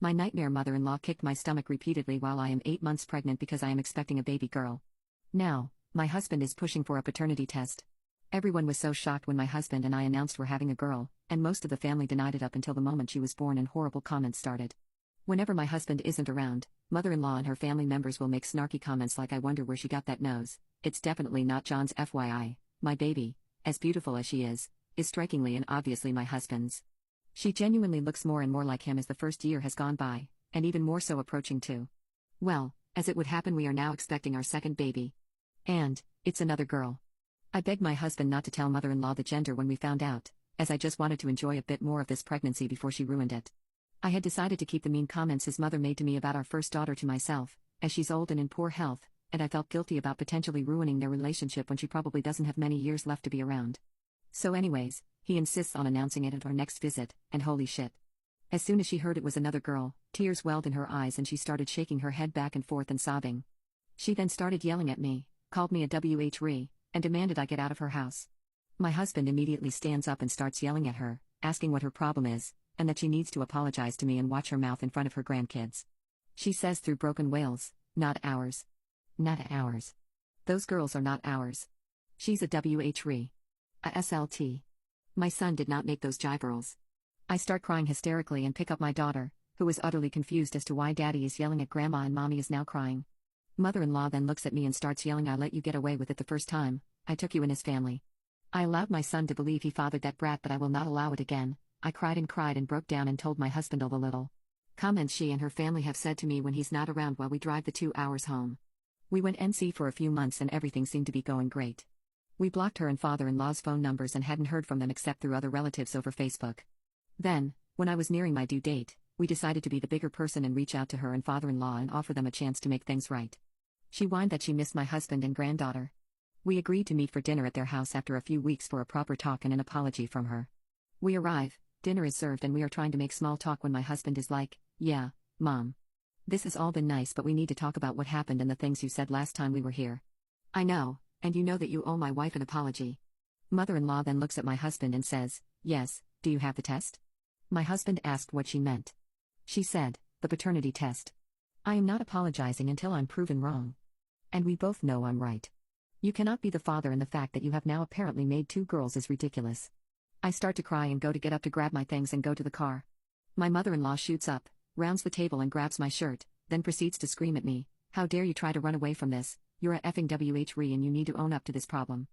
My nightmare mother-in-law kicked my stomach repeatedly while I am 8 months pregnant because I am expecting a baby girl. Now, my husband is pushing for a paternity test. Everyone was so shocked when my husband and I announced we're having a girl, and most of the family denied it up until the moment she was born and horrible comments started. Whenever my husband isn't around, mother-in-law and her family members will make snarky comments like, "I wonder where she got that nose. It's definitely not John's, FYI. My baby, as beautiful as she is strikingly and obviously my husband's. She genuinely looks more and more like him as the first year has gone by, and even more so approaching 2. Well, as it would happen, we are now expecting our second baby. And it's another girl. I begged my husband not to tell mother-in-law the gender when we found out, as I just wanted to enjoy a bit more of this pregnancy before she ruined it. I had decided to keep the mean comments his mother made to me about our first daughter to myself, as she's old and in poor health, and I felt guilty about potentially ruining their relationship when she probably doesn't have many years left to be around. So anyways, he insists on announcing it at our next visit, and holy shit. As soon as she heard it was another girl, tears welled in her eyes and she started shaking her head back and forth and sobbing. She then started yelling at me, called me a WHRE, and demanded I get out of her house. My husband immediately stands up and starts yelling at her, asking what her problem is, and that she needs to apologize to me and watch her mouth in front of her grandkids. She says through broken wails, "Not ours. Not ours. Those girls are not ours. She's a WHRE. A SLT. My son did not make those jive. I start crying hysterically and pick up my daughter, who is utterly confused as to why daddy is yelling at grandma and mommy is now crying. Mother-in-law then looks at me and starts yelling, "I let you get away with it the first time. I took you in his family. I allowed my son to believe he fathered that brat, but I will not allow it again." I cried and broke down and told my husband all the little comments she and her family have said to me when he's not around while we drive the 2 hours home. We went NC for a few months and everything seemed to be going great. We blocked her and father-in-law's phone numbers and hadn't heard from them except through other relatives over Facebook. Then, when I was nearing my due date, we decided to be the bigger person and reach out to her and father-in-law and offer them a chance to make things right. She whined that she missed my husband and granddaughter. We agreed to meet for dinner at their house after a few weeks for a proper talk and an apology from her. We arrive, dinner is served and we are trying to make small talk when my husband is like, "Yeah, Mom. This has all been nice, but we need to talk about what happened and the things you said last time we were here. I know, and you know that you owe my wife an apology." Mother-in-law then looks at my husband and says, "Yes, do you have the test?" My husband asked what she meant. She said, "The paternity test. I am not apologizing until I'm proven wrong. And we both know I'm right. You cannot be the father, and the fact that you have now apparently made 2 girls is ridiculous." I start to cry and go to get up to grab my things and go to the car. My mother-in-law shoots up, rounds the table and grabs my shirt, then proceeds to scream at me, "How dare you try to run away from this? You're a effing WHRE and you need to own up to this problem."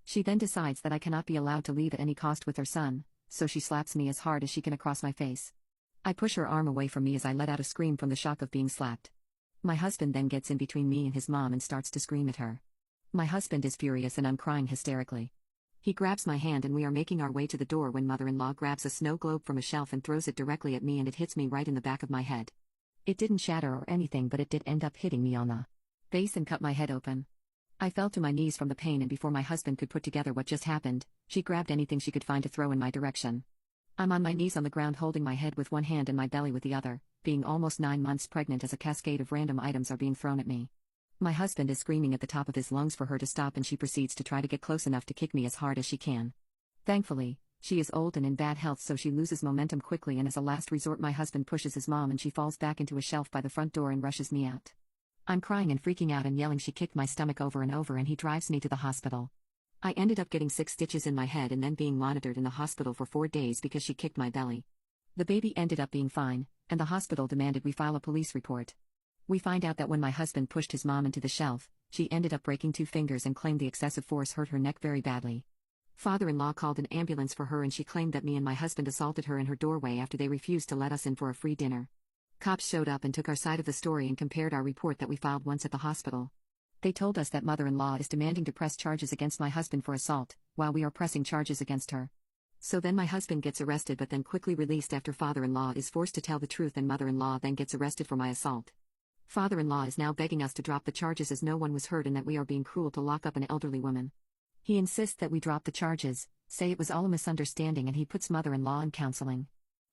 She then decides that I cannot be allowed to leave at any cost with her son, so she slaps me as hard as she can across my face. I push her arm away from me as I let out a scream from the shock of being slapped. My husband then gets in between me and his mom and starts to scream at her. My husband is furious and I'm crying hysterically. He grabs my hand and we are making our way to the door when mother-in-law grabs a snow globe from a shelf and throws it directly at me and it hits me right in the back of my head. It didn't shatter or anything, but it did end up hitting me on the face and cut my head open. I fell to my knees from the pain, and before my husband could put together what just happened, she grabbed anything she could find to throw in my direction. I'm on my knees on the ground holding my head with one hand and my belly with the other, being almost 9 months pregnant as a cascade of random items are being thrown at me. My husband is screaming at the top of his lungs for her to stop and she proceeds to try to get close enough to kick me as hard as she can. Thankfully, she is old and in bad health, so she loses momentum quickly, and as a last resort my husband pushes his mom and she falls back into a shelf by the front door and rushes me out. I'm crying and freaking out and yelling. She kicked my stomach over and over and he drives me to the hospital. I ended up getting 6 stitches in my head and then being monitored in the hospital for 4 days because she kicked my belly. The baby ended up being fine, and the hospital demanded we file a police report. We find out that when my husband pushed his mom into the shelf, she ended up breaking 2 fingers and claimed the excessive force hurt her neck very badly. Father-in-law called an ambulance for her and she claimed that me and my husband assaulted her in her doorway after they refused to let us in for a free dinner. Cops showed up and took our side of the story and compared our report that we filed once at the hospital. They told us that mother-in-law is demanding to press charges against my husband for assault, while we are pressing charges against her. So then my husband gets arrested but then quickly released after father-in-law is forced to tell the truth, and mother-in-law then gets arrested for my assault. Father-in-law is now begging us to drop the charges as no one was hurt and that we are being cruel to lock up an elderly woman. He insists that we drop the charges, say it was all a misunderstanding, and he puts mother-in-law in counseling.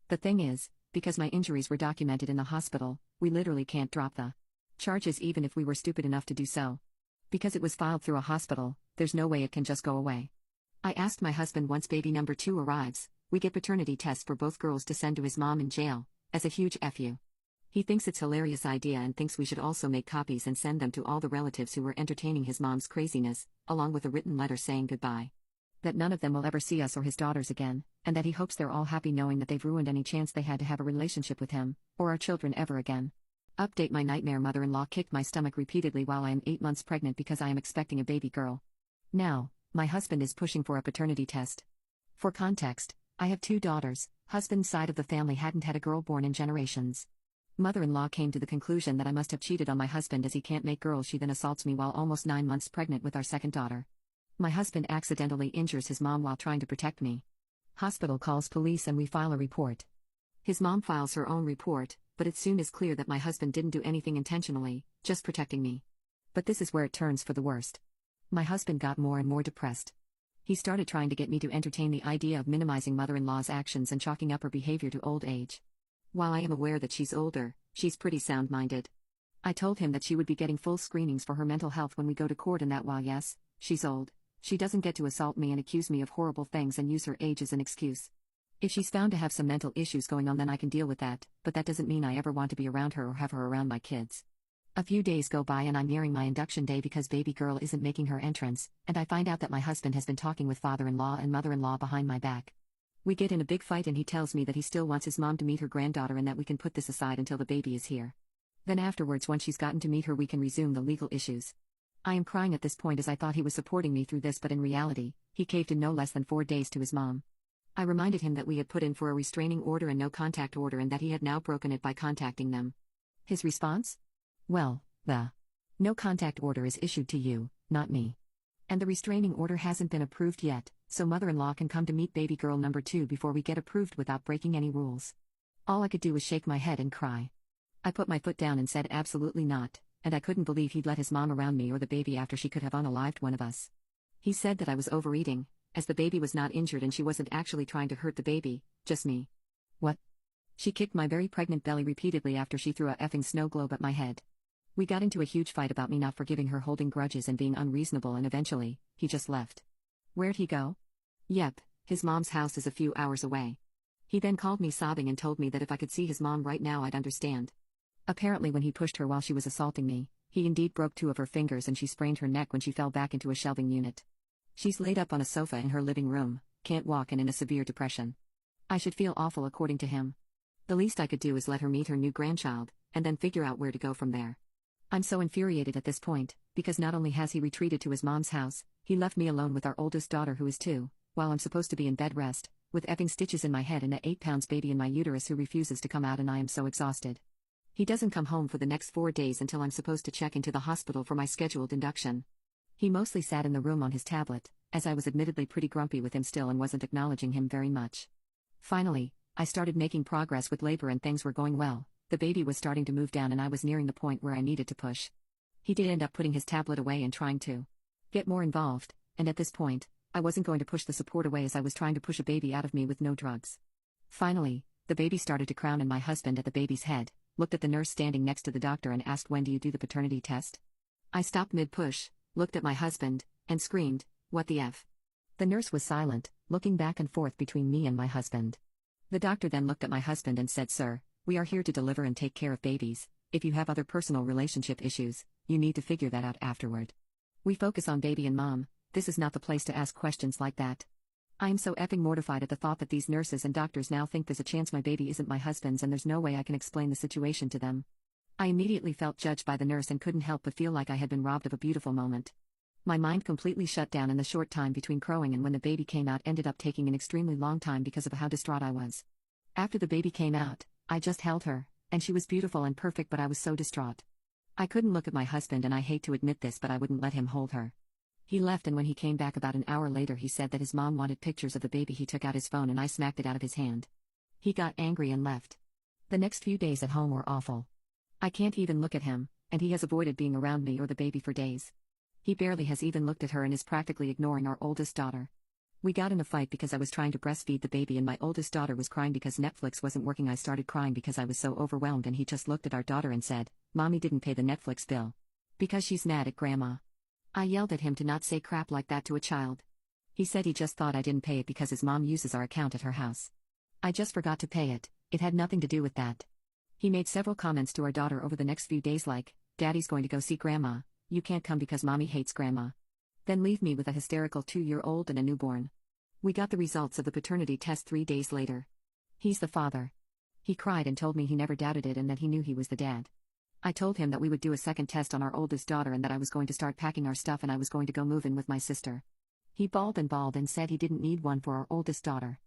The thing is, because my injuries were documented in the hospital, we literally can't drop the charges even if we were stupid enough to do so. Because it was filed through a hospital, there's no way it can just go away. I asked my husband once baby number 2 arrives, we get paternity tests for both girls to send to his mom in jail, as a huge F you. He thinks it's a hilarious idea and thinks we should also make copies and send them to all the relatives who were entertaining his mom's craziness, along with a written letter saying goodbye. That none of them will ever see us or his daughters again, and that he hopes they're all happy knowing that they've ruined any chance they had to have a relationship with him, or our children ever again. Update: my nightmare mother-in-law kicked my stomach repeatedly while I am 8 months pregnant because I am expecting a baby girl. Now, my husband is pushing for a paternity test. For context, I have 2 daughters. Husband's side of the family hadn't had a girl born in generations. Mother-in-law came to the conclusion that I must have cheated on my husband as he can't make girls. She then assaults me while almost 9 months pregnant with our second daughter. My husband accidentally injures his mom while trying to protect me. Hospital calls police and we file a report. His mom files her own report, but it soon is clear that my husband didn't do anything intentionally, just protecting me. But this is where it turns for the worst. My husband got more and more depressed. He started trying to get me to entertain the idea of minimizing mother-in-law's actions and chalking up her behavior to old age. While I am aware that she's older, she's pretty sound-minded. I told him that she would be getting full screenings for her mental health when we go to court, and that while yes, she's old, she doesn't get to assault me and accuse me of horrible things and use her age as an excuse. If she's found to have some mental issues going on, then I can deal with that, but that doesn't mean I ever want to be around her or have her around my kids. A few days go by and I'm nearing my induction day because baby girl isn't making her entrance, and I find out that my husband has been talking with father-in-law and mother-in-law behind my back. We get in a big fight and he tells me that he still wants his mom to meet her granddaughter and that we can put this aside until the baby is here. Then afterwards, once she's gotten to meet her, we can resume the legal issues. I am crying at this point as I thought he was supporting me through this, but in reality, he caved in no less than 4 days to his mom. I reminded him that we had put in for a restraining order and no contact order and that he had now broken it by contacting them. His response? Well, the no contact order is issued to you, not me. And the restraining order hasn't been approved yet, so mother-in-law can come to meet baby girl number 2 before we get approved without breaking any rules. All I could do was shake my head and cry. I put my foot down and said absolutely not, and I couldn't believe he'd let his mom around me or the baby after she could have unalived one of us. He said that I was overeating, as the baby was not injured and she wasn't actually trying to hurt the baby, just me. What? She kicked my very pregnant belly repeatedly after she threw a effing snow globe at my head. We got into a huge fight about me not forgiving her, holding grudges and being unreasonable, and eventually, he just left. Where'd he go? Yep, his mom's house is a few hours away. He then called me sobbing and told me that if I could see his mom right now I'd understand. Apparently when he pushed her while she was assaulting me, he indeed broke 2 of her fingers and she sprained her neck when she fell back into a shelving unit. She's laid up on a sofa in her living room, can't walk and in a severe depression. I should feel awful according to him. The least I could do is let her meet her new grandchild, and then figure out where to go from there. I'm so infuriated at this point, because not only has he retreated to his mom's house, he left me alone with our oldest daughter who is 2, while I'm supposed to be in bed rest, with effing stitches in my head and a 8-pound baby in my uterus who refuses to come out, and I am so exhausted. He doesn't come home for the next 4 days until I'm supposed to check into the hospital for my scheduled induction. He mostly sat in the room on his tablet, as I was admittedly pretty grumpy with him still and wasn't acknowledging him very much. Finally, I started making progress with labor and things were going well. The baby was starting to move down and I was nearing the point where I needed to push. He did end up putting his tablet away and trying to get more involved, and at this point, I wasn't going to push the support away as I was trying to push a baby out of me with no drugs. Finally, the baby started to crown and my husband at the baby's head, looked at the nurse standing next to the doctor and asked, "When do you do the paternity test?" I stopped mid-push, looked at my husband, and screamed, "What the F?" The nurse was silent, looking back and forth between me and my husband. The doctor then looked at my husband and said, "Sir, we are here to deliver and take care of babies. If you have other personal relationship issues, you need to figure that out afterward. We focus on baby and mom. This is not the place to ask questions like that." I am so effing mortified at the thought that these nurses and doctors now think there's a chance my baby isn't my husband's and there's no way I can explain the situation to them. I immediately felt judged by the nurse and couldn't help but feel like I had been robbed of a beautiful moment. My mind completely shut down, and the short time between crowing and when the baby came out ended up taking an extremely long time because of how distraught I was. After the baby came out, I just held her, and she was beautiful and perfect, but I was so distraught. I couldn't look at my husband, and I hate to admit this, but I wouldn't let him hold her. He left, and when he came back about an hour later he said that his mom wanted pictures of the baby. He took out his phone and I smacked it out of his hand. He got angry and left. The next few days at home were awful. I can't even look at him, and he has avoided being around me or the baby for days. He barely has even looked at her and is practically ignoring our oldest daughter. We got in a fight because I was trying to breastfeed the baby and my oldest daughter was crying because Netflix wasn't working. I started crying because I was so overwhelmed, and he just looked at our daughter and said, "Mommy didn't pay the Netflix bill. Because she's mad at Grandma." I yelled at him to not say crap like that to a child. He said he just thought I didn't pay it because his mom uses our account at her house. I just forgot to pay it, it had nothing to do with that. He made several comments to our daughter over the next few days like, "Daddy's going to go see Grandma, you can't come because Mommy hates Grandma." Then leave me with a hysterical 2-year-old and a newborn. We got the results of the paternity test 3 days later. He's the father. He cried and told me he never doubted it and that he knew he was the dad. I told him that we would do a second test on our oldest daughter and that I was going to start packing our stuff and I was going to go move in with my sister. He bawled and said he didn't need one for our oldest daughter.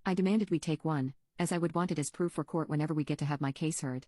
I demanded we take one, as I would want it as proof for court whenever we get to have my case heard.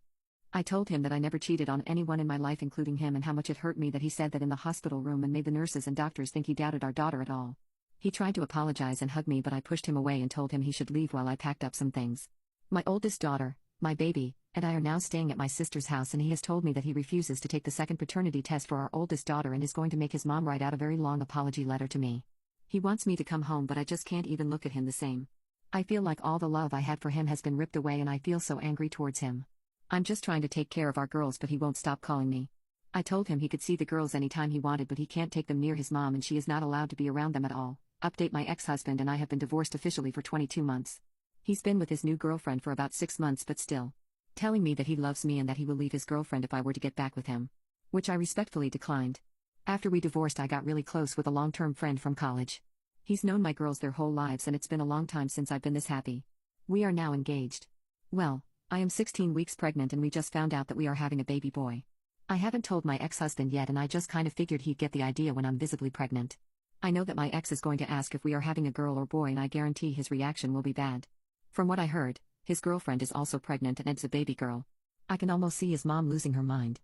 I told him that I never cheated on anyone in my life including him and how much it hurt me that he said that in the hospital room and made the nurses and doctors think he doubted our daughter at all. He tried to apologize and hug me but I pushed him away and told him he should leave while I packed up some things. My oldest daughter, my baby, and I are now staying at my sister's house and he has told me that he refuses to take the second paternity test for our oldest daughter and is going to make his mom write out a very long apology letter to me. He wants me to come home but I just can't even look at him the same. I feel like all the love I had for him has been ripped away and I feel so angry towards him. I'm just trying to take care of our girls but he won't stop calling me. I told him he could see the girls anytime he wanted but he can't take them near his mom and she is not allowed to be around them at all. Update: my ex-husband and I have been divorced officially for 22 months. He's been with his new girlfriend for about 6 months but still telling me that he loves me and that he will leave his girlfriend if I were to get back with him. Which I respectfully declined. After we divorced I got really close with a long-term friend from college. He's known my girls their whole lives and it's been a long time since I've been this happy. We are now engaged. Well, I am 16 weeks pregnant and we just found out that we are having a baby boy. I haven't told my ex-husband yet and I just kind of figured he'd get the idea when I'm visibly pregnant. I know that my ex is going to ask if we are having a girl or boy and I guarantee his reaction will be bad. From what I heard, his girlfriend is also pregnant and it's a baby girl. I can almost see his mom losing her mind.